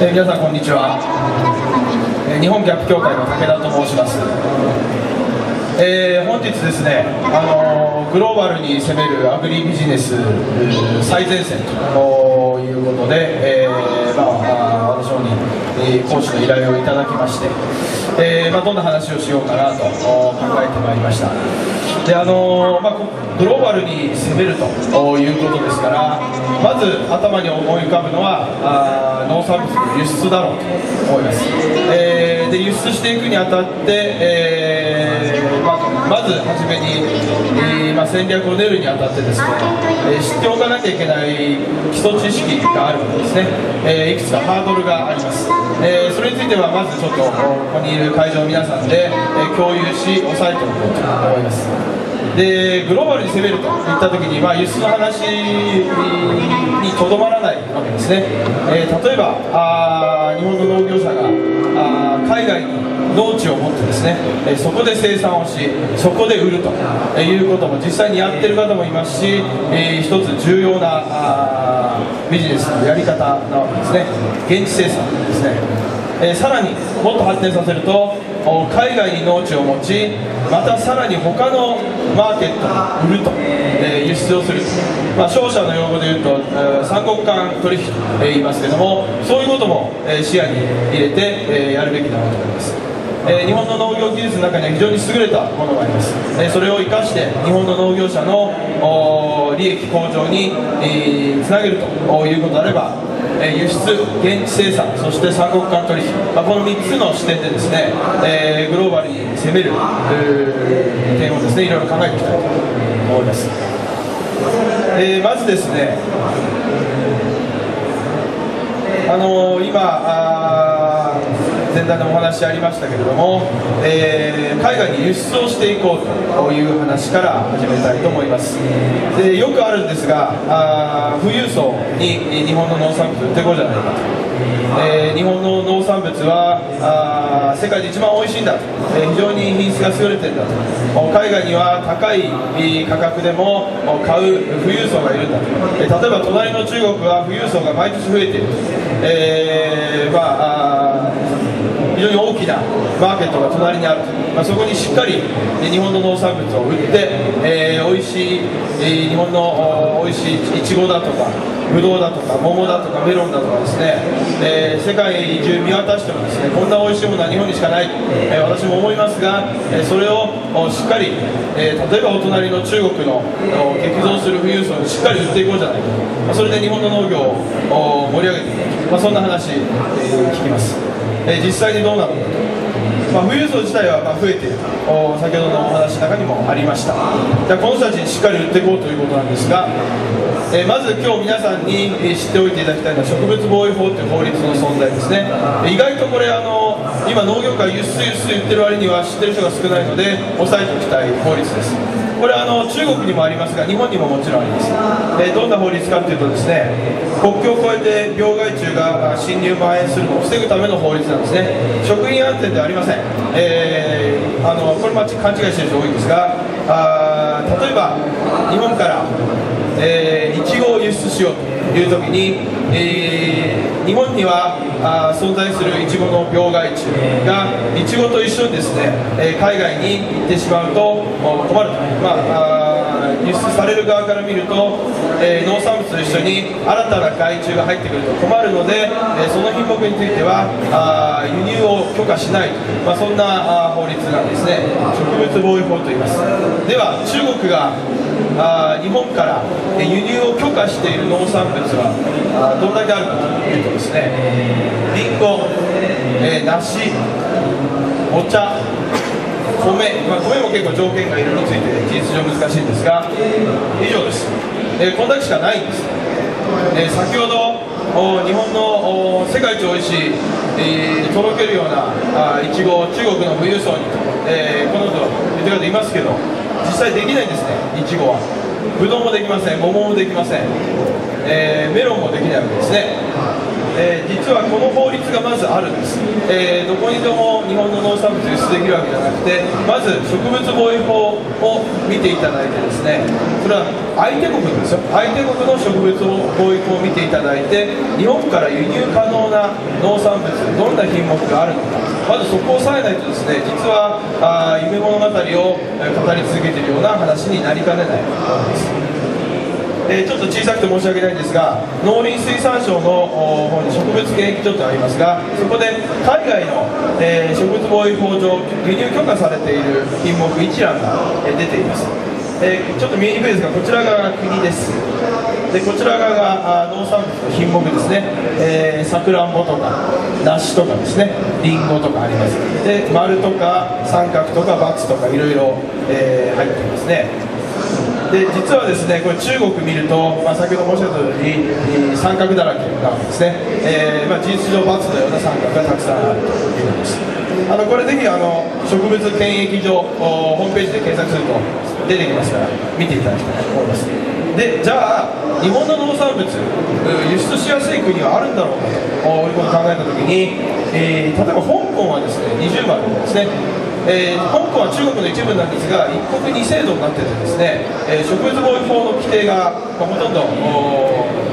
皆さんこんにちは。日本ギャップ協会の武田と申します。本日ですね、グローバルに攻めるアグリビジネス最前線ということで、私の方に講師の依頼をいただきまして、どんな話をしようかなと考えてまいりました。でグローバルに攻めるということですから、まず頭に思い浮かぶのは農産物の輸出だろうと思います。で輸出していくにあたって、まず初めに、戦略を練るにあたってですね、知っておかなきゃいけない基礎知識があるんですね。いくつかハードルがあります。それについてはまずちょっとここにいる会場の皆さんで共有し押さえておこうと思います。でグローバルに攻めるといったときに、輸出の話にとどまらないわけですね。例えば日本の農業者が海外に農地を持ってですね、そこで生産をし、そこで売るということも実際にやっている方もいますし、一つ重要なビジネスのやり方なわけですね。現地生産ですね。さらにもっと発展させると、海外に農地を持ち、またさらに他のマーケットに売ると、輸出をすると、商社の用語で言うと三国間取引と言いますけれども、そういうことも視野に入れてやるべきだなと思います。日本の農業技術の中には非常に優れたものがあります。それを生かして日本の農業者の利益向上につなげるということであれば、輸出、現地生産、そして三国間取引、この3つの視点でですね、グローバルに攻める点をですね、いろいろ考えていきたいと思います。まずですね、前段でお話ありましたけれども、海外に輸出をしていこうという話から始めたいと思います。でよくあるんですが、富裕層に日本の農産物売っていこうじゃないかと、日本の農産物は世界で一番おいしいんだと、非常に品質が優れてるんだと、海外には高い価格でも買う富裕層がいるんだと、例えば隣の中国は富裕層が毎年増えていると、非常に大きなマーケットが隣にあると、そこにしっかり日本の農産物を売って、美味しい日本の美味しいいちごだとかぶどうだとか桃だとかメロンだとかですね、世界中見渡してもですね、こんな美味しいものは日本にしかない、私も思いますが、それをしっかり、例えばお隣の中国の激増する富裕層にしっかり売っていこうじゃないか、それで日本の農業を盛り上げていこうと、そんな話、聞きます。実際にどうなのかと、富裕層自体は増えていると先ほどのお話の中にもありました。じゃあこの人たちにしっかり売っていこうということなんですが、まず今日皆さんに知っておいていただきたいのは植物防衛法という法律の存在ですね。意外とこれ今農業界輸出言ってる割には知ってる人が少ないので押さえておきたい法律です。これは中国にもありますが日本にももちろんあります。どんな法律かというとですね、国境を越えて病害虫が侵入蔓延するのを防ぐための法律なんですね。食品安全ではありません。これ勘違いしている人多いんですが、例えば日本からいちごを輸出しようというときに、日本には存在するいちごの病害虫がいちごと一緒にですね、海外に行ってしまうと困ると、輸出される側から見ると、農産物と一緒に新たな害虫が入ってくると困るので、その品目については輸入を許可しないと、そんな法律なんですね。植物防衛法と言います。では中国が日本から輸入を許可している農産物はどれだけあるかというとですね、りんご、梨、お茶、米、米も結構条件がいろいろついて事実上難しいんですが、以上です。こんだけしかないんです。先ほど日本の世界一おいしい、とろけるようないちごを中国の富裕層にと、この人言ってる方いますけど、実際できないんですね。いちごはぶどうもできません、桃もできません、メロンもできないわけですね。実はこの法律がまずあるんです。どこにでも日本の農産物輸出できるわけじゃなくて、まず植物防衛法を見ていただいてですね、それは相手国ですよ、相手国の植物防衛法を見ていただいて、日本から輸入可能な農産物、どんな品目があるのか、まずそこを押さえないとですね、実は夢物語を語り続けているような話になりかねないものです。ちょっと小さくて申し訳ないんですが、農林水産省の方に植物検疫所とありますが、そこで海外の、植物防衛法上輸入許可されている品目一覧が、出ています。ちょっと見えにくいですが、こちら側が国です。でこちら側が農産物の品目ですね、さくらんぼとか梨とかですね、りんごとかあります。で丸とか三角とか×とかいろいろ入っていますね。で実はですね、これ中国見ると、先ほど申し上げたように三角だらけなわけですね。事実上×のような三角がたくさんあるということです。これぜひ植物検疫所ホームページで検索すると出てきますから見ていただきたいと思います。でじゃあ日本の農産物輸出しやすい国はあるんだろうかということを考えたときに、例えば香港はですね20番ですね。香港は中国の一部なんですが、一国二制度になっててですね、植物防衛法の規定が、ほとんど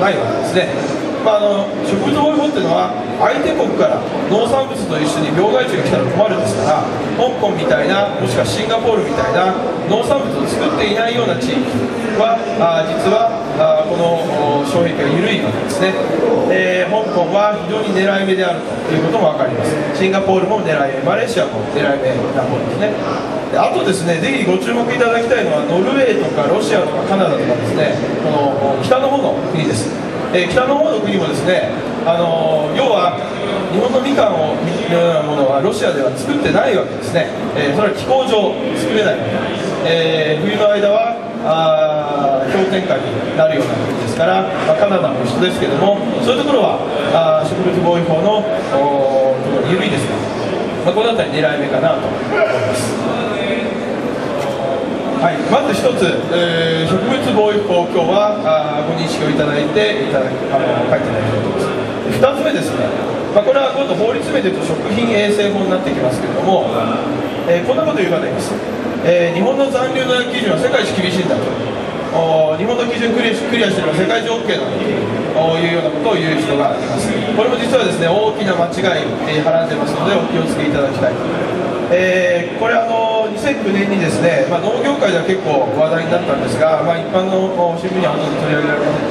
ないわけですね。植物防衛法っていうのは、相手国から農産物と一緒に病害虫が来たら困るですから、香港みたいな、もしくはシンガポールみたいな農産物を作っていないような地域は、実はこの障壁が緩いわけですね。香港は非常に狙い目であるということも分かります。シンガポールも狙い目、マレーシアも狙い目な方ですね。あとですね、ぜひご注目いただきたいのは、ノルウェーとかロシアとかカナダとかですね、この北の方の国です。北の方の国もですね、要は日本のみかんのようなものはロシアでは作ってないわけですね。それは気候上作れない、冬の間は氷点下になるような国ですから、カナダも一緒ですけども、そういうところは植物防衛法の緩いですから、この辺り狙い目かなと思います。はい、まず一つ、植物防衛法、今日はご認識をいただいて書いていただきたいと思います。2つ目ですね、これは今度法律名でいうと食品衛生法になってきますけれども、こんなこと言う方います。日本の残留農薬基準は世界一厳しいんだと、日本の基準クリアしていれば世界中 OK だというようなことを言う人がいます。これも実はですね、大きな間違い、はらんでますのでお気をつけいただきたい。これ2009年にですね、農業界では結構話題になったんですが、一般の新聞にはほとんど取り上げられません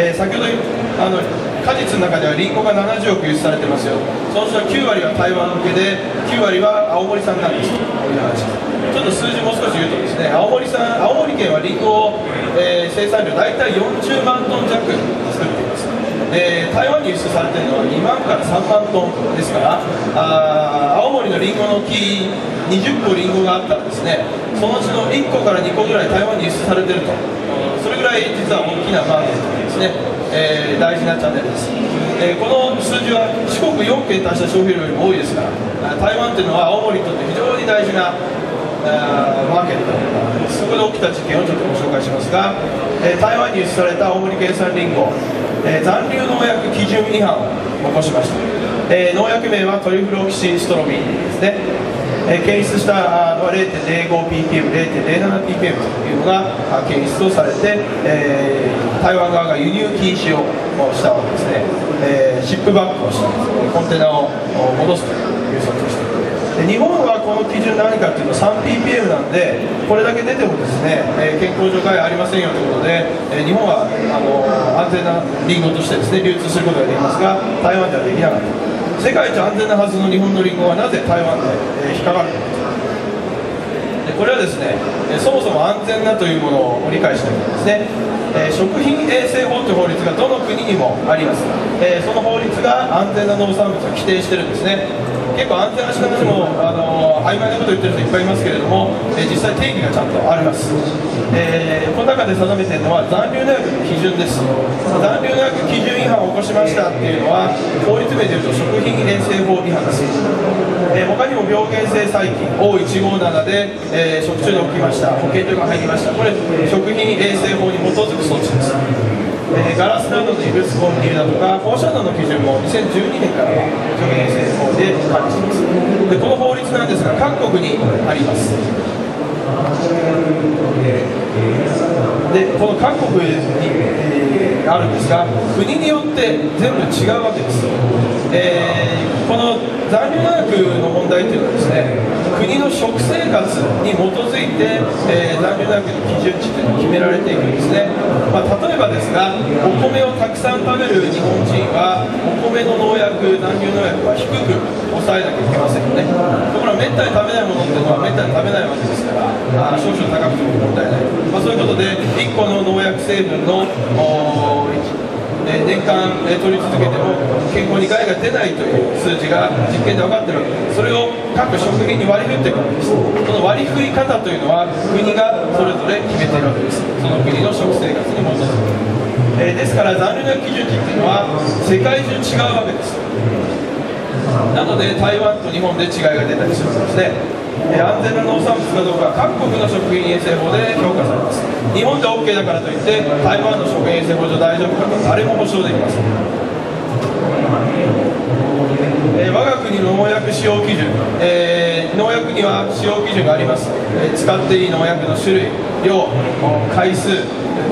でしたけども、先ほど果実の中ではリンゴが70億輸出されてますよ。そのうちの9割は台湾向けで、9割は青森産なんですという話。ちょっと数字も少し言うとですね、青森県はリンゴを、生産量大体40万トン弱作っています。台湾に輸出されているのは2万から3万トンですから、青森のリンゴの木20個リンゴがあったらですね、そのうちの1個から2個ぐらい台湾に輸出されていると、それぐらい実は大きなマーケットですね。大事なチャンネルです。この数字は四国4県足した消費量よりも多いですから、台湾というのは青森にとって非常に大事なマーケットです。そこで起きた事件をちょっとご紹介しますが、台湾に輸出された青森県産リンゴ、残留農薬基準違反を起こしました。農薬名はトリフロキシストロビンですね。検出したのは 0.05ppm、0.07ppm というのが検出をされて、台湾側が輸入禁止をしたわけですね。シップバックをしたんです。コンテナを戻すという措置をしている。日本はこの基準何かというと 3ppm なんで、これだけ出てもですね、健康上害ありませんよということで、日本は安全なリンゴとしてですね流通することができますが、台湾ではできなかった。世界一安全なはずの日本のリンゴはなぜ台湾で引っかかるのか。これはですね、そもそも安全なというものを理解しておくんですね。食品衛生法という法律がどの国にもあります。その法律が安全な農産物を規定してるんですね。結構安全な品物も曖昧なことを言ってる人いっぱいいますけれども、実際定義がちゃんとあります。この中で定めているのは残留農薬の基準です。残留農薬基準違反を起こしましたっていうのは法律名でいうと食品衛生法違反です。他にも病原性細菌 O157 で、食中毒起きました、保健所が入りました。これ食品衛生法に基づく措置です。ガラスなどの異物混入だとか放射能の基準も2012年からは食品衛生法で管理します。でこの法律なんですが各国にあります。でこの各国に、あるんですが国によって全部違うわけです。この残留農薬の問題というのはですね国の食生活に基づいて、残留農薬の基準値というのが決められていくんですね。例えばですがお米をたくさん食べる日本人はお米の農薬残留農薬は低く抑えなきゃいけませんよね。ところがめったに食べないものっていうのはめったに食べないわけですから少々高くても問題ない、そういうことで1個の農薬成分の年間取り続けても健康に害が出ないという数字が実験で分かっているわけです。それを各食品に割り振っていくわけです。その割り振り方というのは国がそれぞれ決めているわけです。その国の食生活に基づく、ですから残留農薬基準値っていうのは世界中違うわけです。なので台湾と日本で違いが出たりするんですね。安全な農産物かどうか各国の食品衛生法で評価されます。日本で OK だからといって台湾の食品衛生法上大丈夫かと誰も保証できません。我が国の農薬使用基準、農薬には使用基準があります。使っていい農薬の種類、量、回数、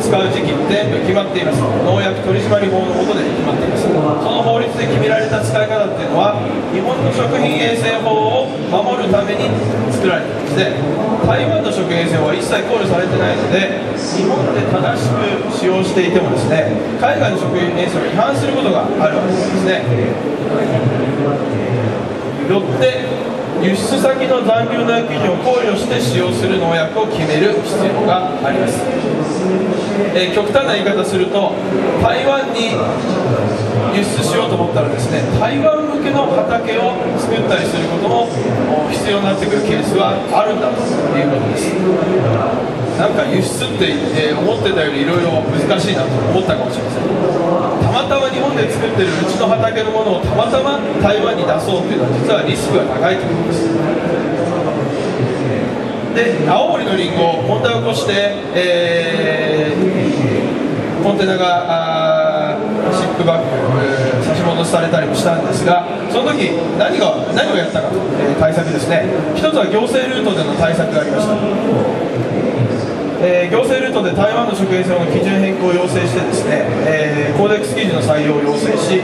使う時期全部決まっています。農薬取締法の下で決まっています。その法律で決められた使い方っていうのは日本の食品衛生法を守るために作られていますね。台湾の食品衛生法は一切考慮されてないので日本で正しく使用していてもですね海外の食品衛生法に違反することがあるわけですね。よって輸出先の残留農薬基準を考慮して使用する農薬を決める必要があります。極端な言い方すると台湾に輸出しようと思ったらですね台湾向けの畑を作ったりすることも必要になってくるケースはあるんだということです。なんか輸出って、思ってたよりいろいろ難しいなと思ったかもしれません。たまたま日本で作ってるうちの畑のものをたまたま台湾に出そうというのは実はリスクが高いということです。で青森のリンゴ問題を起こして、コンテナがシップバック、差し戻されたりもしたんですがその時何をやったかと、対策ですね。一つは行政ルートでの対策がありました。行政ルートで台湾の食衛生法の基準変更を要請してですね、コーデックス記事の採用を要請し、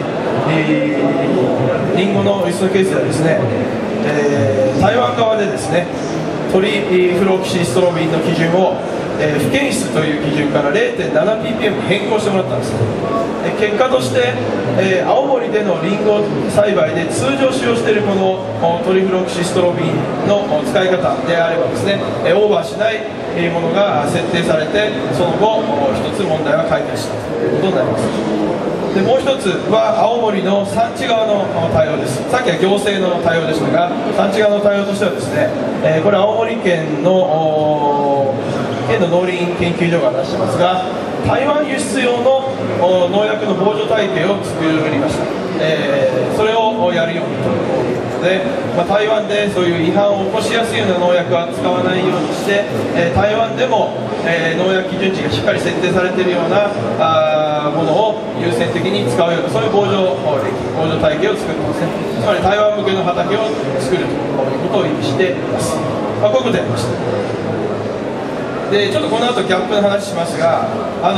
リンゴの輸出ケースではですね、台湾側でですねトリフロキシストロビンの基準を、不検出という基準から 0.7ppm に変更してもらったんです。結果として、青森でのリンゴ栽培で通常使用しているこのトリフロキシストロビンの使い方であればですね、オーバーしないものが設定されてその後一つ問題は解決したということになります。でもう一つは青森の産地側の対応です。さっきは行政の対応でしたが産地側の対応としてはですね、これ青森県の農林研究所が出してますが台湾輸出用の農薬の防除体系を作りました。それをやるようにということで、台湾でそういう違反を起こしやすいような農薬は使わないようにして、台湾でも、農薬基準値がしっかり設定されているようなものを優先的に使うようなそういう防除体系を作ってますね。つまり台湾向けの畑を作るということを意味しています。こういうことをやりました。でちょっとこの後ギャップの話しますが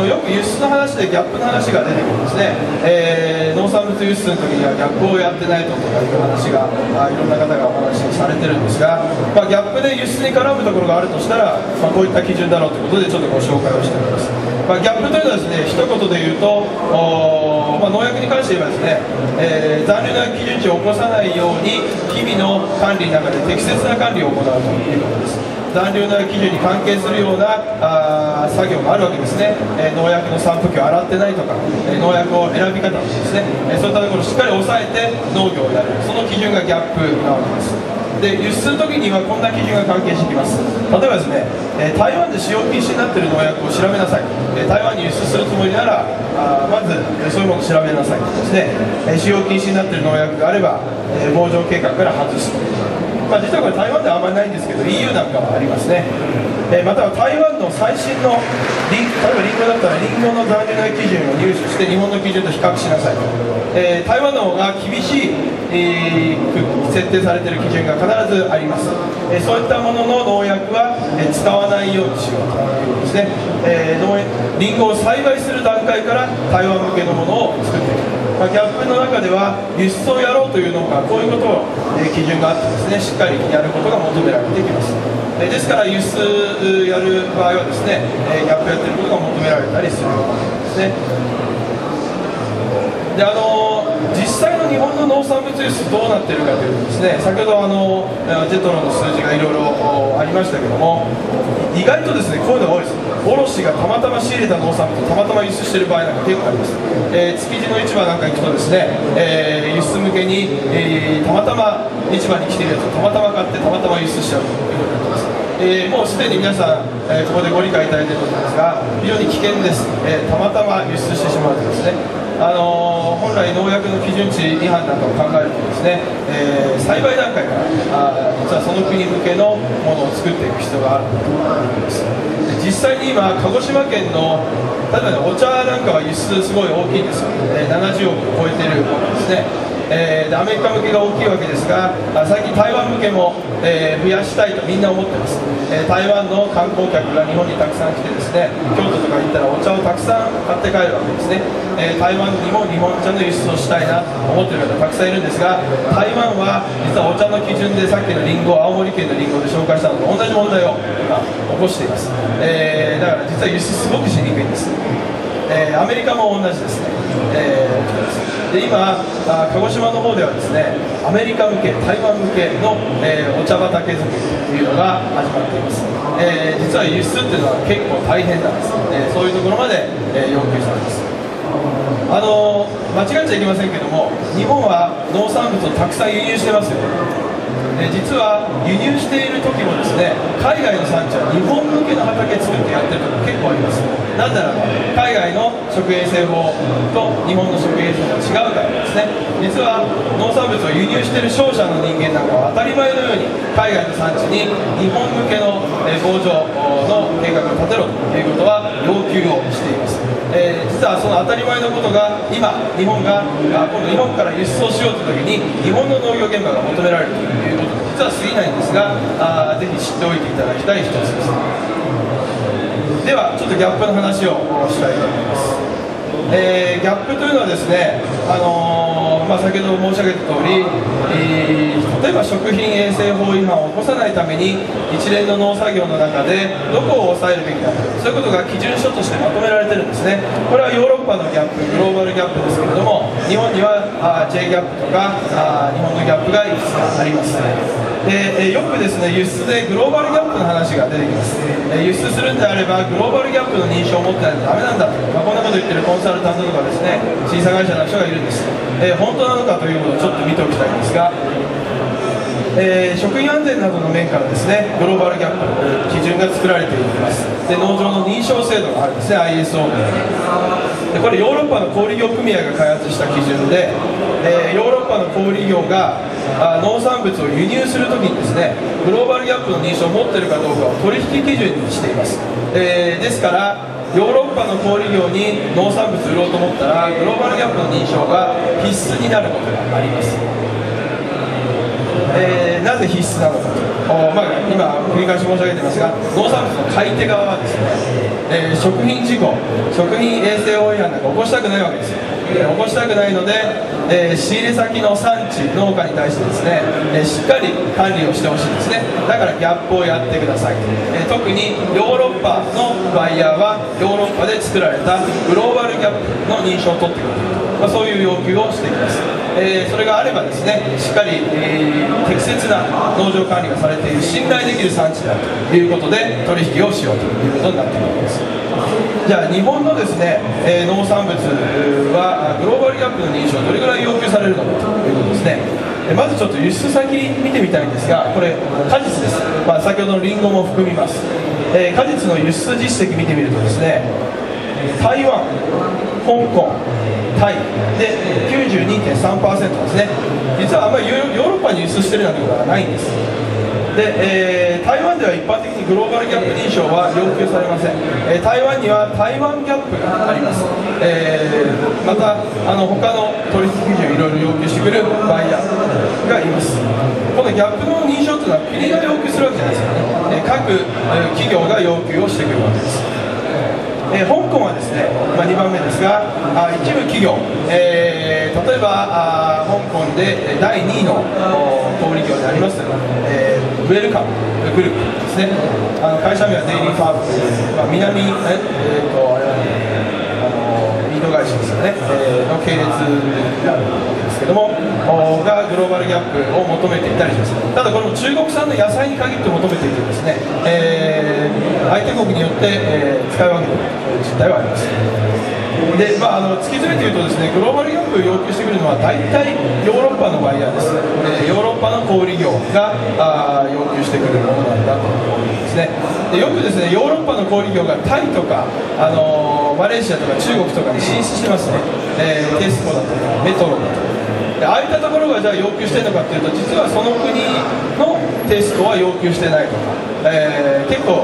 よく輸出の話でギャップの話が出てくるんですね。農産物輸出の時にはギャップをやってないとかいう話がいろんな方がお話しされてるんですが、ギャップで輸出に絡むところがあるとしたら、こういった基準だろうということでちょっとご紹介をしております。ギャップというのはですね一言で言うと農薬に関して言えばですね、残留な基準値を起こさないように日々の管理の中で適切な管理を行うということです。残留な基準に関係するような作業があるわけですね。農薬の散布機を洗ってないとか、農薬を選び方ですね、そういったところをしっかり抑えて農業をやる、その基準がギャップなわけです。で輸出の時にはこんな基準が関係してきます。例えばですね、台湾で使用禁止になっている農薬を調べなさい、台湾に輸出するつもりならまずそういうものを調べなさいですね、使用禁止になっている農薬があれば防除計画から外すと。実はこれ台湾ではあんまりないんですけど EU なんかはありますね。または台湾の最新の例えばリンゴだったらリンゴの残留内基準を入手して日本の基準と比較しなさいと、台湾の方が厳しい、設定されている基準が必ずあります、そういったものの農薬は、使わないようにしようということですね、リンゴを栽培する段階から台湾向けのものを作っていく、ギャップの中では輸出をやろうという農家はこういうことを、基準があってですねしっかりやることが求められてきます、ですから輸出やる場合はですね、ギャップやってることが求められたりするわけですね。で実際の日本の農産物輸出どうなっているかというとですね、先ほどジェトロの数字がいろいろありましたけども、意外とですねこういうのが多いです。卸がたまたま仕入れた農産物をたまたま輸出している場合なんか結構あります、築地の市場なんか行くとですね、輸出向けに、たまたま市場に来ているやつをたまたま買ってたまたま輸出しちゃうということになっています、もうすでに皆さん、ここでご理解いただいていると思いますが非常に危険です、たまたま輸出してしまうとですね、本来農薬の基準値違反なんかを考えるとですね、栽培段階から実はその国向けのものを作っていく必要があると思います。実際に今鹿児島県の例えば、お茶なんかは輸出すごい大きいんですよ、70億を超えているものですね、でアメリカ向けが大きいわけですが最近台湾向けも、増やしたいとみんな思ってます、台湾の観光客が日本にたくさん来てですね京都とか行ったらお茶をたくさん買って帰るわけですね、台湾にも日本茶の輸出をしたいなと思っている方たくさんいるんですが台湾は実はお茶の基準でさっきのリンゴ青森県のリンゴで紹介したのと同じ問題を今起こしています、だから実は輸出すごくしにくいんです、アメリカも同じですね、で今鹿児島の方ではですねアメリカ向け台湾向けの、お茶畑作りというのが始まっています、実は輸出っていうのは結構大変なんです、そういうところまで、要求されます。間違っちゃいけませんけども日本は農産物をたくさん輸入してますよね。実は輸入している時もですね海外の産地は日本向けの畑作ってやってるとこ結構あります。なぜならば海外の食衛生法と日本の食衛生法が違うからですね。実は農産物を輸入している商社の人間なんかは当たり前のように海外の産地に日本向けの工場の計画を立てろということは要求をしています。実はその当たり前のことが今日本が今度日本から輸出をしようという時に日本の農業現場が求められるということ実は過ぎないんですがぜひ知っておいていただきたい一つです。ではちょっとギャップの話をしたいと思います。ギャップというのはですね、先ほど申し上げた通り、例えば食品衛生法違反を起こさないために一連の農作業の中でどこを抑えるべきだそういうことが基準書としてまとめられてるんですね。これはヨーロッパのギャップグローバルギャップですけれども日本にはJ ギャップとか日本のギャップがいくつかあります。でよくですね輸出でグローバルギャップの話が出てきます。輸出するんであればグローバルギャップの認証を持ってないとダメなんだと、こんなこと言ってるコンサルタントとかですね審査会社の人がいるんです。本当なのかということをちょっと見ておきたいんですが、食品安全などの面からですねグローバルギャップの基準が作られています。で農場の認証制度があるんですね ISO でこれヨーロッパの小売業組合が開発した基準で、ヨーロッパの小売業が農産物を輸入するときにですねグローバルギャップの認証を持っているかどうかを取引基準にしています。ですからヨーロッパの小売業に農産物を売ろうと思ったらグローバルギャップの認証が必須になることがあります。なぜ必須なのかと、今繰り返し申し上げていますが農産物の買い手側はですね、食品事故食品衛生法違反なんか起こしたくないわけですよ。起こしたくないので、仕入れ先の産地農家に対してですね、しっかり管理をしてほしいんですね。だからギャップをやってください、特にヨーロッパのバイヤーはヨーロッパで作られたグローバルギャップの認証を取ってくる、そういう要求をしています。それがあればですねしっかり、適切な農場管理がされている信頼できる産地だということで取引をしようということになっているわけです。じゃあ日本のですね、農産物はグローバルギャップの認証どれぐらい要求されるのかということですね。まずちょっと輸出先見てみたいんですがこれ果実です、先ほどのリンゴも含みます。果実の輸出実績見てみるとですね台湾、香港、タイで 92.3% ですね。実はあんまりヨーロッパに輸出してるなんてことはないんです。で、台湾では一般的にグローバルギャップ認証は要求されません。台湾には台湾ギャップがあります。また他の取引基準をいろいろ要求してくるバイヤーがいます。このギャップの認証というのは国が要求するわけじゃないですよね。各企業が要求をしてくるわけです。香港はですね、2番目ですが、一部企業、例えば香港で第2位の小売業であります、ウェルカムグループですね。会社名はデイリーファームという、南、インド会社ですよね、の系列であるわけですけども、がグローバルギャップを求めていたりします。ただこれも中国産の野菜に限って求めていてですね、相手国によって、使い分ける実態はあります。で、突き詰めて言うとですね、グローバルギャップを要求してくるのは大体ヨーロッパのバイヤーです。ヨーロッパの小売業が要求してくるものなんだというですね。で、よくですね、ヨーロッパの小売業がタイとか、マレーシアとか中国とかに進出してますね。テスコだとかメトロだとか。で、ああいったところがじゃあ要求してるのかというと、実はその国のテストは要求してないとか、結構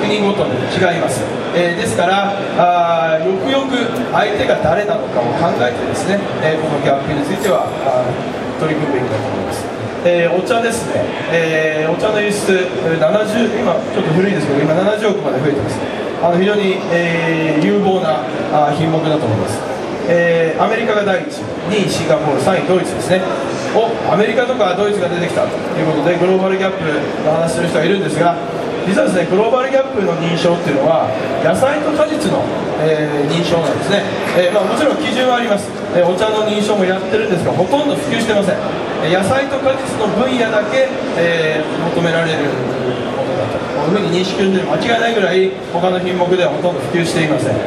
国ごとに違います。ですからよくよく相手が誰なのかを考えてですね、このギャップについては取り組むべきだと思います。お茶ですね、お茶の輸出70、今ちょっと古いですけど今70億まで増えてます。非常に、有望な品目だと思います。アメリカが第1位、2位シンガポール、3位ドイツですね。アメリカとかドイツが出てきたということでグローバルギャップの話する人がいるんですが、実はですね、グローバルギャップの認証っていうのは野菜と果実の、認証なんですね。もちろん基準はあります。お茶の認証もやってるんですがほとんど普及してません。野菜と果実の分野だけ、求められるものだとこういうふうに認識して間違いないぐらい他の品目ではほとんど普及していません。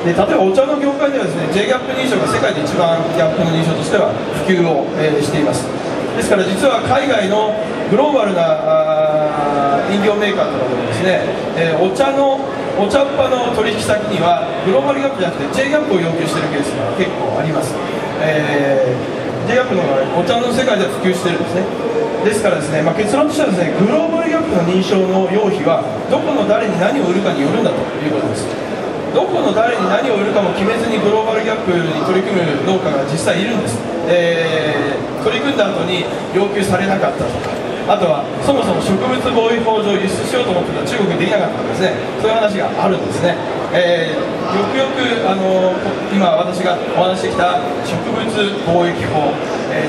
で、例えばお茶の業界ではですね J ギャップ認証が世界で一番ギャップの認証としては普及を、しています。ですから実は海外のグローバルな飲料メーカーとかでもですね、お茶っ葉の取引先にはグローバルギャップじゃなくて J ギャップを要求しているケースが結構あります。J ギャップの場合お茶の世界では普及しているんですね。ですからですね、結論としてはですね、グローバルギャップの認証の要否はどこの誰に何を売るかによるんだということです。どこの誰に何を売るかも決めずにグローバルギャップに取り組む農家が実際いるんです。取り組んだ後に要求されなかったとか、あとはそもそも植物防衛法上輸出しようと思ってた中国にできなかったんですね。そういう話があるんですね。よくよく今私がお話してきた植物貿易法、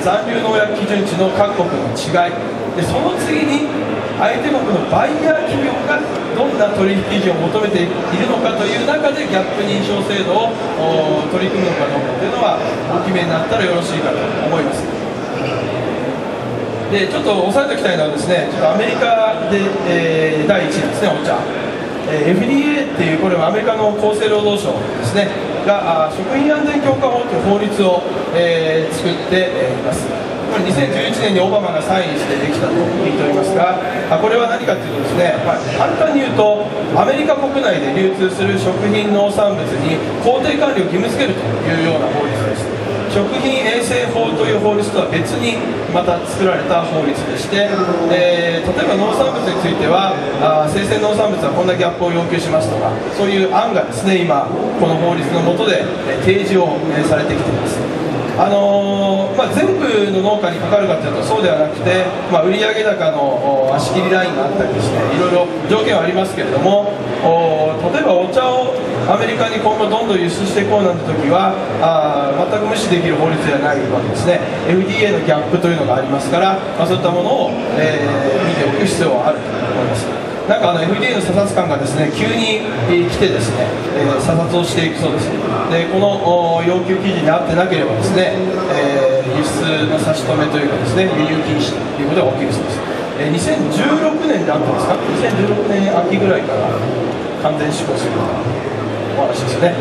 残留農薬基準値の各国の違いで、その次に相手国のバイヤー企業がどんな取引基準を求めているのかという中でギャップ認証制度を取り組むのかどうかというのはお決めになったらよろしいかと思います。で、ちょっと押さえておきたいのはですね、ちょっとアメリカで、第1位ですね、お茶。FDA っていうこれはアメリカの厚生労働省ですねが食品安全強化法という法律を、作っています。これ2011年にオバマがサインしてできたと聞いておりますが、これは何かというとですね、簡単に言うとアメリカ国内で流通する食品農産物に工程管理を義務付けるというような法律です。食品衛生法という法律とは別にまた作られた法律でして、例えば農産物については生鮮農産物はこんなギャップを要求しますとか、そういう案がですね今この法律の下で提示をされてきています。全部の農家にかかるかというとそうではなくて、売上高の足切りラインがあったりですね、いろいろ条件はありますけれども、例えばお茶をアメリカに今後どんどん輸出していこうなんて時は全く無視できる法律ではないわけですね。 FDA のギャップというのがありますから、そういったものを、見ておく必要はあると思います。なんかFDA の査察官がですね急に来てですね、査察をしていくそうです。で、この要求記事に合ってなければですね、輸出の差し止めというかですね、輸入禁止ということが起きるそうです。2016年であったんですか、2016年秋ぐらいから完全施行するお話ですよね。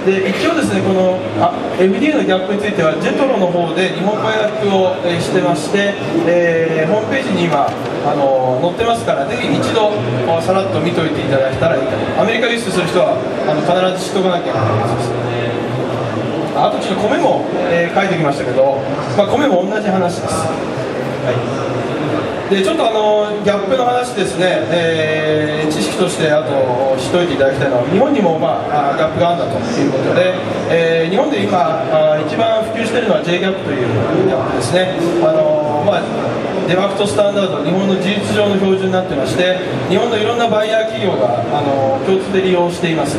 で、一応ですね、このFDA のギャップについてはジェトロの方で日本語訳を、してまして、ホームページに今載ってますから、ぜひ一度さらっと見といていただいたらいいかと。アメリカ輸出する人は必ず知っておかなきゃいけないです。あとちょっと米も、書いてきましたけど、米も同じ話です。はい。でちょっとギャップの話ですね、知識としてあと知っておいていただきたいのは、日本にも、ギャップがあるんだということで、日本で今一番普及しているのは J ギャップというギャップですね。デファクトスタンダード、日本の事実上の標準になってまして、日本のいろんなバイヤー企業が共通で利用しています。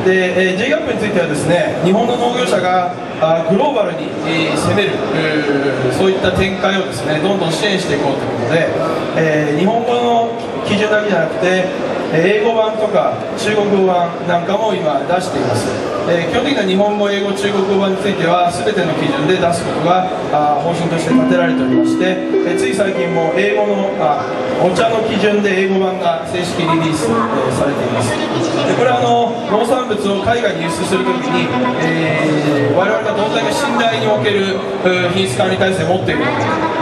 で、J ギャップについてはですね、日本の農業者がグローバルに攻めるそういった展開をですね、どんどん支援していこうということで、日本語の基準だけじゃなくて英語版とか中国語版なんかも今出しています。基本的には日本語、英語、中国語版については全ての基準で出すことが方針として立てられておりまして、つい最近も英語のお茶の基準で英語版が正式リリースされています。でこれは農産物を海外に輸出するときに、我々がどんだけ信頼における品質管理体制を持っているか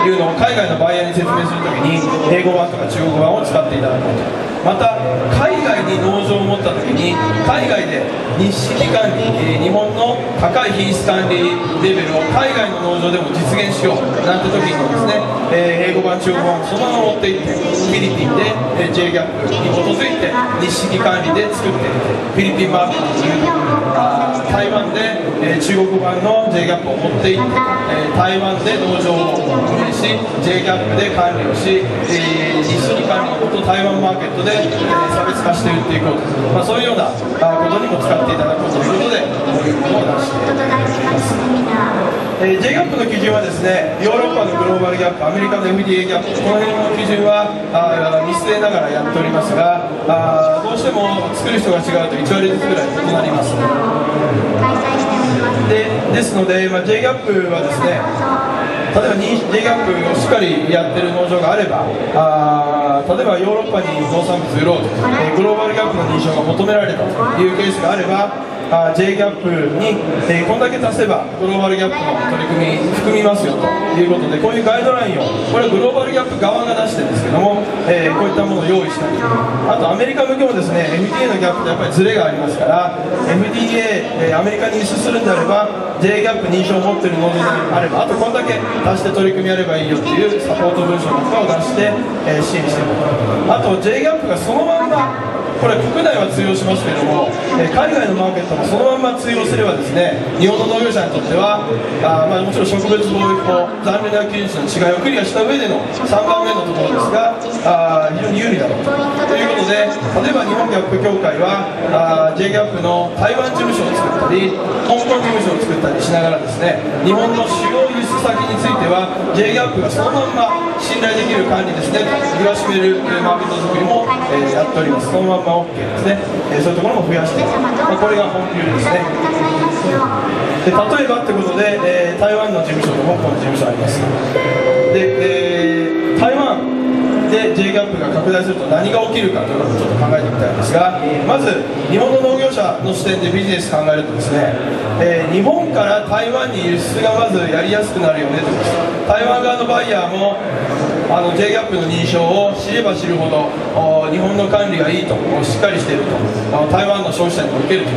というのを海外のバイヤーに説明するときに英語版とか中国版を使っていただこうと。また海外に農場を持ったときに海外で日式管理、日本の高い品質管理レベルを海外の農場でも実現しようなんて時にですね、英語版中国版をそのまま持っていってフィリピンで J ギャップに基づいて日式管理で作っていってフィリピンマーケットという台湾で中国版の J ギャップを持っていって台湾で農場を運営し J ギャップで管理をし日式管理のこと台湾マーケットで差別化して売っていこうと、そういうようなことにも使っていただこうということでこういうものを出しています。J ギャップの基準はですね、ヨーロッパのグローバルギャップ、アメリカの FDA ギャップ、この辺の基準は見据えながらやっておりますが、どうしても作る人が違うと1割ずつぐらい異なります。ですので、J ギャップはですね、例えば J ギャップをしっかりやってる農場があれば、例えばヨーロッパに農産物売ろうと、グローバルギャップの認証が求められたというケースがあれば、J ギャップに、こんだけ足せばグローバルギャップの取り組み含みますよということで、こういうガイドラインをこれはグローバルギャップ側が出してるんですけども、こういったものを用意したり、あとアメリカ向けもですね FDA のギャップってやっぱりズレがありますから FDA、アメリカに輸出するんであれば J ギャップ認証を持っている農場であればあとこんだけ足して取り組みやればいいよっていうサポート文書なんかを出して、支援していく。あと J ギャップがそのまんまこれ国内は通用しますけれども、海外のマーケットもそのまま通用すればですね、日本の農業者にとってはもちろん植物防疫法、残留なき品種の違いをクリアした上での3番目のところですが、非常に有利だろうということで、例えば日本ギャップ協会はJ ギャップの台湾事務所を作ったり香港事務所を作ったりしながらですね、日本の主要輸出先については J ギャップがそのまんま信頼できる管理ですね、言わしめるマーケット作りも、やっております。そのまんま OK ですね、そういうところも増やしていく、これが本流ですね。で例えばということで、台湾の事務所と香港の事務所あります。で、台湾で J ギャップが拡大すると何が起きるかということをちょっと考えてみたいんですが、まず日本の農業者の視点でビジネス考えるとですね、日本から台湾に輸出がまずやりやすくなるよねということです。台湾側のバイヤーもJ ギャップの認証を知れば知るほど日本の管理がいいとしっかりしていると台湾の消費者にも受けるとい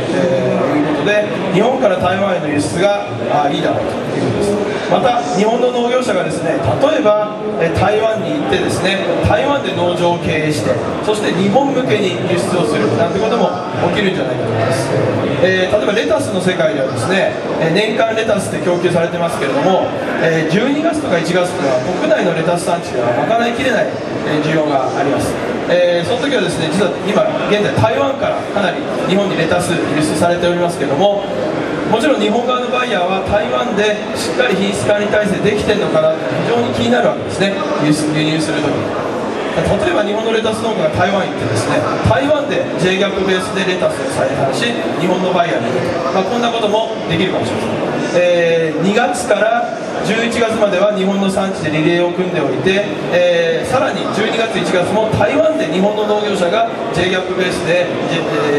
うことで、日本から台湾への輸出がいいだろうということです。また日本の農業者がですね、例えば台湾に行ってですね、台湾で農場を経営してそして日本向けに輸出をするなんてことも起きるんじゃないかと思います。例えばレタスの世界ではですね、年間レタスって供給されてますけれども、12月とか1月とか国内のレタス産地では賄いきれない需要があります。その時はですね、実は今現在台湾からかなり日本にレタス輸出されておりますけれども、もちろん日本側のバイヤーは台湾でしっかり品質管理体制できてるのかなって非常に気になるわけですね、輸入するときに。例えば日本のレタス農家が台湾に行ってですね、台湾で J ギャップベースでレタスを再販し日本のバイヤーに売る、こんなこともできるかもしれません。2月から11月までは日本の産地でリレーを組んでおいて、さらに12月1月も台湾で日本の農業者が J ギャップベースで、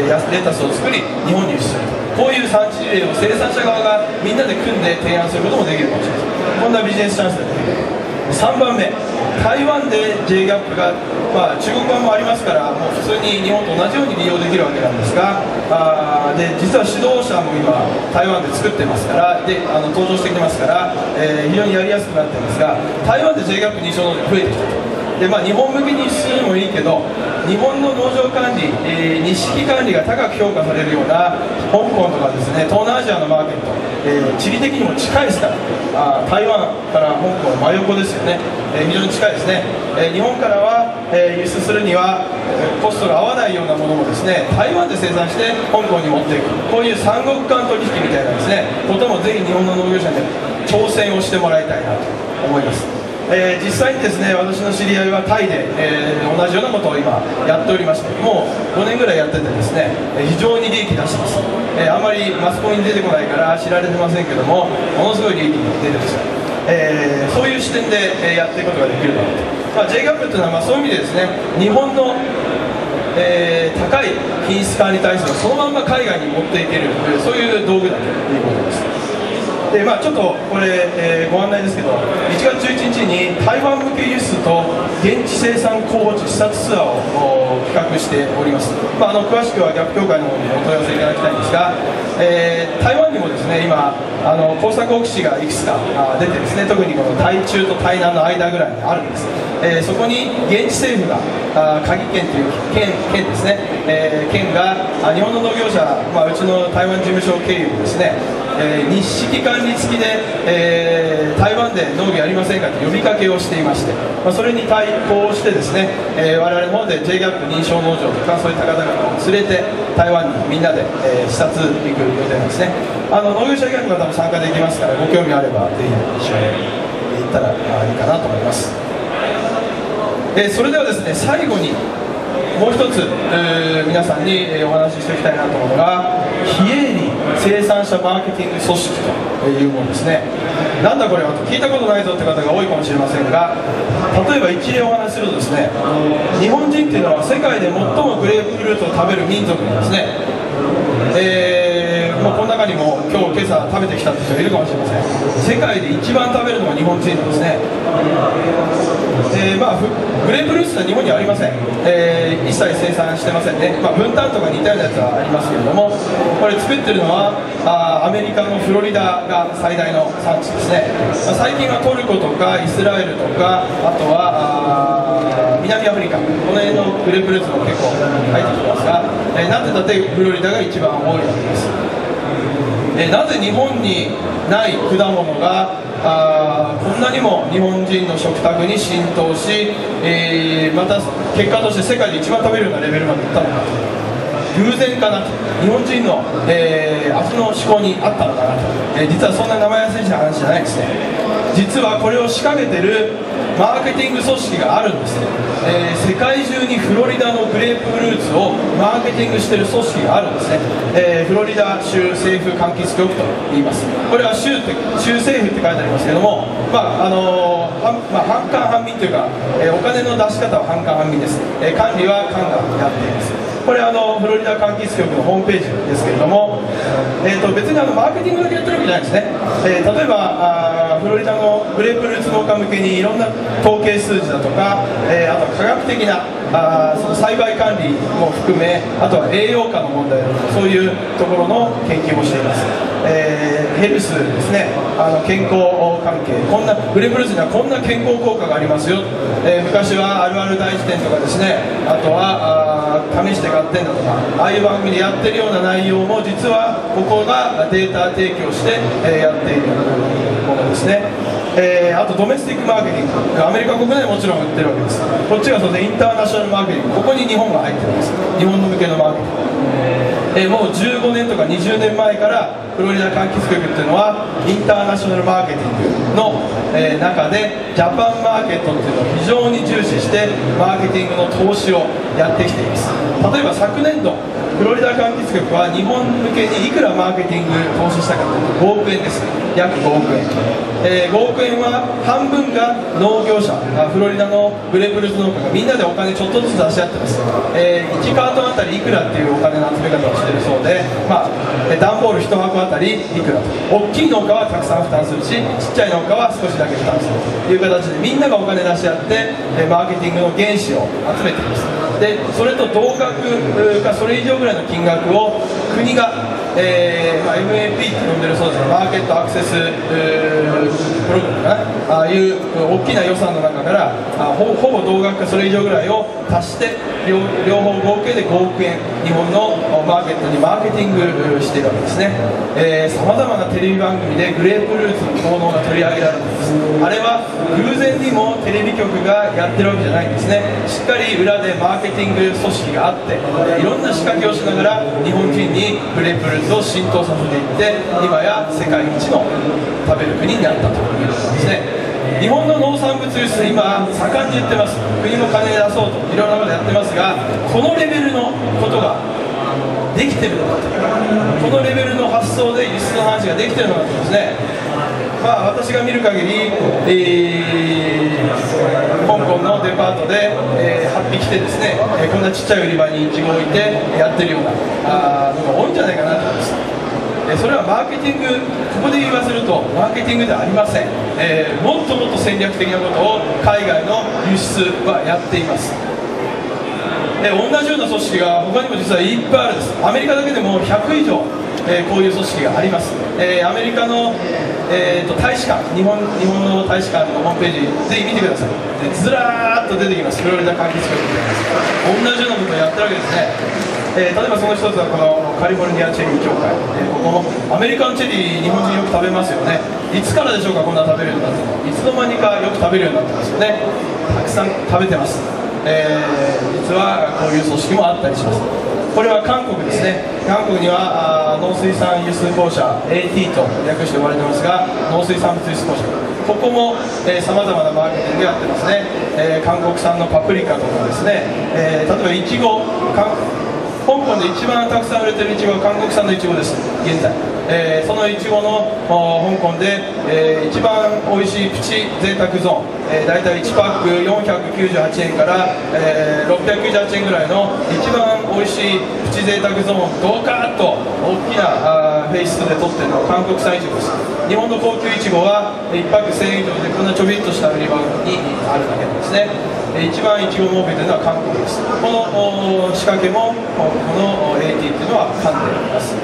レタスを作り日本に輸出する、こういう産地リレーを生産者側がみんなで組んで提案することもできるかもしれません。こんなビジネスチャンスが出てくる。3番目、台湾で J ギャップが、中国版もありますから、もう普通に日本と同じように利用できるわけなんですが、で実は指導者も今、台湾で作ってますから、で登場してきてますから、非常にやりやすくなってるんですが、台湾で J ギャップ認証農場が増えてきたと。で日本向けにするのもいいけど、日本の農場管理、錦管理が高く評価されるような香港とかですね、東南アジアのマーケット、地理的にも近いですから、台湾から香港真横ですよね、非常に近いですね、日本からは、輸出するにはコストが合わないようなものもですね、台湾で生産して香港に持っていく、こういう三国間取引みたいなですねこともぜひ日本の農業者に挑戦をしてもらいたいなと思います。実際にですね、私の知り合いはタイで、同じようなことを今やっておりまして、もう5年ぐらいやっててですね、非常に利益出してます。あまりマスコミに出てこないから知られてませんけども、ものすごい利益が出てます。そういう視点で、やっていくことができるだろうと。J ガップというのは、そういう意味でですね、日本の高い品質管理体制をそのまま海外に持っていける、そういう道具だということです。でちょっとこれ、ご案内ですけど、1月11日に台湾向け輸出と現地生産工地視察ツアーを企画しております。詳しくはギャップ協会の方にお問い合わせいただきたいんですが、台湾にもですね、今耕作放棄地がいくつか出てですね、特にこの台中と台南の間ぐらいにあるんです。そこに現地政府が鍵県という県ですね、県が日本の農業者、うちの台湾事務所経由でですね、錦管理付きで、台湾で農業やりませんかと呼びかけをしていまして、それに対抗してですね、我々の方で J ギャップ認証農場とかそういった方々を連れて台湾にみんなで、視察行く予定なんですね。農業者以外の方も参加できますから、ご興味あればぜひ一緒に行ったらいいかなと思います。それではですね、最後にもう一つ、皆さんにお話ししておきたいなと思うのが、非営利生産者マーケティング組織というものですね。なんだこれはと聞いたことないぞって方が多いかもしれませんが、例えば一例お話しするとですね、日本人っていうのは世界で最もグレープフルーツを食べる民族なんですね。この中にも今朝食べてきた人がいるかもしれません。世界で一番食べるのが日本人なんですね。グレープフルーツは日本にはありません。一切生産してませんね。分担とか似たようなやつはありますけれども、これ作ってるのはアメリカのフロリダが最大の産地ですね。最近はトルコとかイスラエルとか、あとは南アフリカ、この辺のグレープフルーツも結構入ってきますが、なんてだってフロリダが一番多いわけです。なぜ日本にない果物がこんなにも日本人の食卓に浸透し、また結果として世界で一番食べるようなレベルまでいったのか、偶然かなと、日本人の、味の嗜好にあったのかなと、実はそんな生易しい話じゃないですね。実はこれを仕掛けてるマーケティング組織があるんですね。世界中にフロリダのグレープフルーツをマーケティングしている組織があるんですね。フロリダ州政府柑橘局と言います。これは州政府って書いてありますけども、半官半民というか、お金の出し方は半官半民です。管理は官がやっています。これフロリダ柑橘局のホームページですけれども、別にマーケティングだけやってるわけじゃないですね。例えばフロリダのグレープフルーツ農家向けにいろんな統計数字だとか、あと科学的なその栽培管理も含め、あとは栄養価の問題だとか、そういうところの研究もしています。ヘルスですね、健康関係、こんなグレープフルーツにはこんな健康効果がありますよ。昔はあるある大辞典とかですね、あとは試して買ってんだとか、ああいう番組でやってるような内容も実はここがデータ提供して、やっているものですね。あとドメスティックマーケティング、アメリカ国内もちろん売ってるわけです。こっちがそのインターナショナルマーケティング、ここに日本が入ってるんです。日本の向けのマーケティング。もう15年とか20年前からフロリダ柑橘局っていうのはインターナショナルマーケティングの、中でジャパンマーケットっていうのを非常に重視してマーケティングの投資をやってきています。例えば昨年度フロリダ柑橘局は日本向けにいくらマーケティング投資したかというと5億円です。約5億円、5億円は半分が農業者、フロリダのグレープフルーツ農家がみんなでお金ちょっとずつ出し合ってます。1カートンあたりいくらっていうお金の集め方をしているそうで、段ボール1箱あたりいくらと、大きい農家はたくさん負担するし、ちっちゃい農家は少しだけ負担するという形でみんながお金出し合ってマーケティングの原資を集めています。でそれと同額かそれ以上ぐらいの金額を国が、MAP って呼んでるそうですが、マーケットアクセスプログラムかな、ああいう大きな予算の中からほぼ同額かそれ以上ぐらいを足して両方合計で5億円日本のマーケットにマーケティングしているわけですね。さまざまなテレビ番組でグレープフルーツの効能が取り上げられています。あれは偶然にもテレビ局がやってるわけじゃないんですね。しっかり裏でマーケティング組織があっていろんな仕掛けをしながら日本人にグレープフルーツを浸透させていって今や世界一の食べる国になったということなんですね。日本の農産物輸出今盛んに言ってます。国も金出そうといろんなことやってますが、このレベルのことができてるのかと、このレベルの発想で輸出の話ができてるのかとですね、私が見る限り、香港のデパートで、8匹来てですね、こんなちっちゃい売り場にイチゴを置いてやってるようなのが多いんじゃないかなと思います。それはマーケティング、ここで言わせるとマーケティングではありません。もっともっと戦略的なことを海外の輸出はやっています。同じような組織が他にも実はいっぱいあるんです。アメリカだけでも100以上、こういう組織があります。アメリカの、大使館、日本の大使館のホームページぜひ見てください。ずらーっと出てきます。フロリダ柑橘局みたいな同じようなことをやってるわけですね。例えばその一つはこのカリフォルニアチェリー協会、ここアメリカンチェリー日本人よく食べますよね。いつからでしょうかこんな食べるようになったの。いつの間にかよく食べるようになってますよね。たくさん食べてます。実はこういう組織もあったりします。これは韓国ですね。韓国には農水産輸出公社 AT と略して呼ばれてますが、農水産物輸出公社、ここもさまざまなマーケティングやってますね。韓国産のパプリカとかですね、例えばイチゴ、香港で一番たくさん売れているイチゴは韓国産のイチゴです、現在。そのイチゴの香港で、一番美味しいプチ贅沢ゾーン、大体1パック498円から、698円ぐらいの一番美味しいプチ贅沢ゾーン、ドカーッと大きなフェイスで取っているのは韓国産イチゴです。日本の高級イチゴは1パック1000円以上でこんなちょびっとした売り場にあるだけなんですね。一番イチゴ儲けているのは韓国です。この仕掛けもこの AT っていうのは噛んでいます。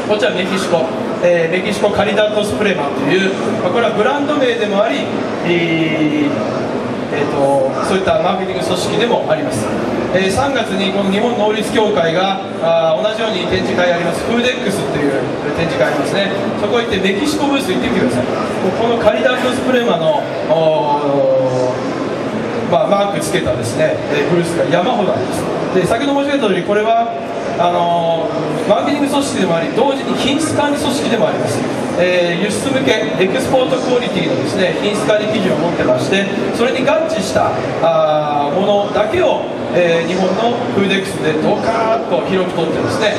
こちらメキシコ、メキシコカリダットスプレマンという、これはブランド名でもあり、そういったマーケティング組織でもあります。3月にこの日本農立協会が同じように展示会やります。フーデックスという展示会ありますね。そこ行ってメキシコブース行ってみてください。このカリダットスプレマのマークつけたですね、ブースが山ほどあります。で、先ほど申し上げた通り、これはマーケティング組織でもあり、同時に品質管理組織でもあります。輸出向けエクスポートクオリティのですね、品質管理基準を持ってまして、それに合致したものだけを日本のフーデックスでドカーッと広く取ってですね、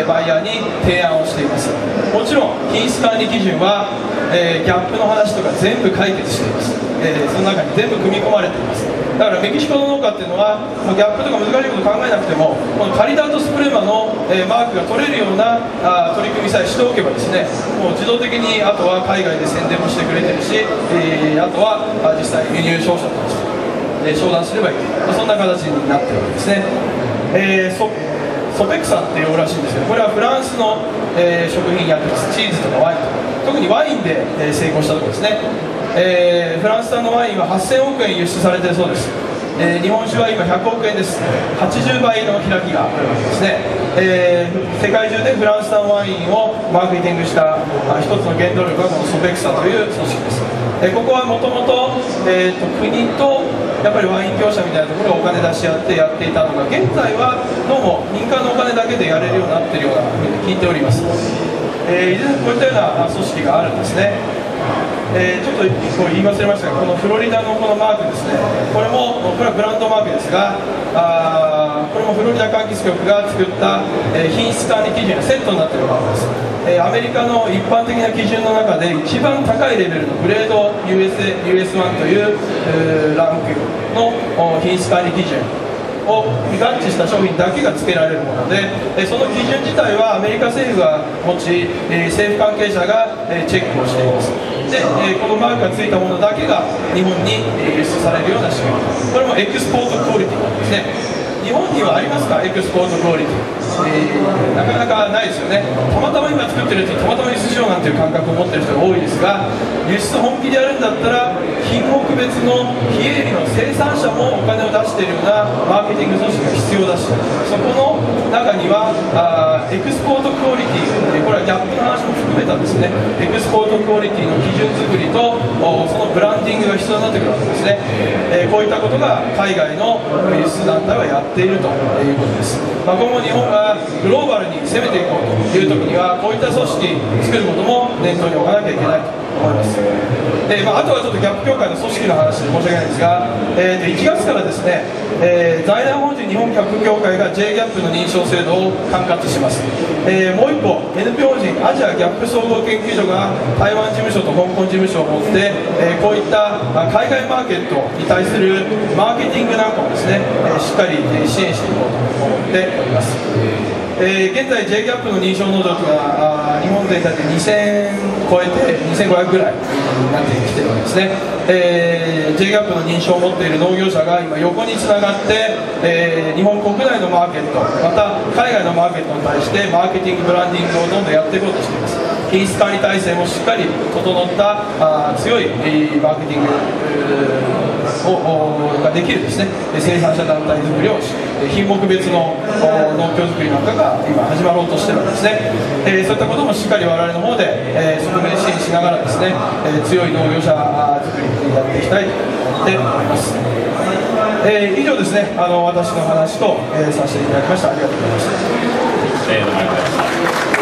バイヤーに提案をしています。もちろん品質管理基準は、ギャップの話とか全部解決しています。その中に全部組み込まれています。だからメキシコの農家っていうのはもうギャップとか難しいこと考えなくてもこのカリダットスプレマの、マークが取れるような取り組みさえしておけばですね、もう自動的にあとは海外で宣伝もしてくれてるし、あとは実際輸入商社として商談すればいい、そんな形になってるわけですね。ソペクサって呼ぶらしいんですけど、これはフランスの、食品薬です。チーズとかワインとか、特にワインで、成功したところですね。フランス産のワインは8000億円輸出されているそうです。日本酒は今100億円です。80倍の開きがあるわけですね。世界中でフランス産ワインをマーケティングした一つの原動力がこのソペクサという組織です。ここはもともと国とやっぱりワイン業者みたいなところをお金出し合ってやっていたのが、現在はどうも民間のお金だけでやれるようになっているようなふうに聞いております。以前こういったような組織があるんですね。ちょっと言い忘れましたが、このフロリダのこのマークですね、これはブランドマークですが、これもフロリダ柑橘局が作った、品質管理基準のセットになっているマークです。アメリカの一般的な基準の中で一番高いレベルのグレード US1 というランクの品質管理基準を合致した商品だけが付けられるもので、その基準自体はアメリカ政府が持ち、政府関係者がチェックをしています。で、このマークが付いたものだけが日本に輸出されるような仕組み、これもエクスポートクオリティなんですね。日本にはありますか、エクスポートクオリティ、なかなかないですよね。たまたま今作ってるやつにたまたま輸出しようなんていう感覚を持ってる人が多いですが、輸出本気でやるんだったら品目別の非営利の生産者もお金を出しているようなマーケティング組織が必要だし、そこの中にはエクスポートクオリティ、これはギャップの話も含めたですね、エクスポートクオリティの基準作りとそのブランディングが必要になってくるわけですね。こういったことが海外の輸出団体はやっているということです。今後日本がグローバルに攻めていこうという時にはこういった組織作ることも念頭に置かなきゃいけないと思います。あとはちょっとギャップ協会の組織の話で申し訳ないんですが、1月からですね、財団法人日本ギャップ協会が J ギャップの認証制度を管轄します。もう一個 NPO 法人アジアギャップ総合研究所が台湾事務所と香港事務所を持って、こういった海外マーケットに対するマーケティングなんかもですね、しっかり支援していこうと思っております。現在 J ギャップの認証能力が日本全体で2000超えて2500ぐらいになってきているわけですね。J ギャップの認証を持っている農業者が今横につながって、日本国内のマーケットまた海外のマーケットに対してマーケティングブランディングをどんどんやっていこうとしています。品質管理体制もしっかり整った強いマーケティングができるですね、生産者団体作りをし、品目別の農協作りなんかが今始まろうとしているんですね。そういったこともしっかり我々の方で側面支援しながらですね、強い農業者作りにやっていきたいと思っております。以上ですね、私の話と、させていただきました。ありがとうございました。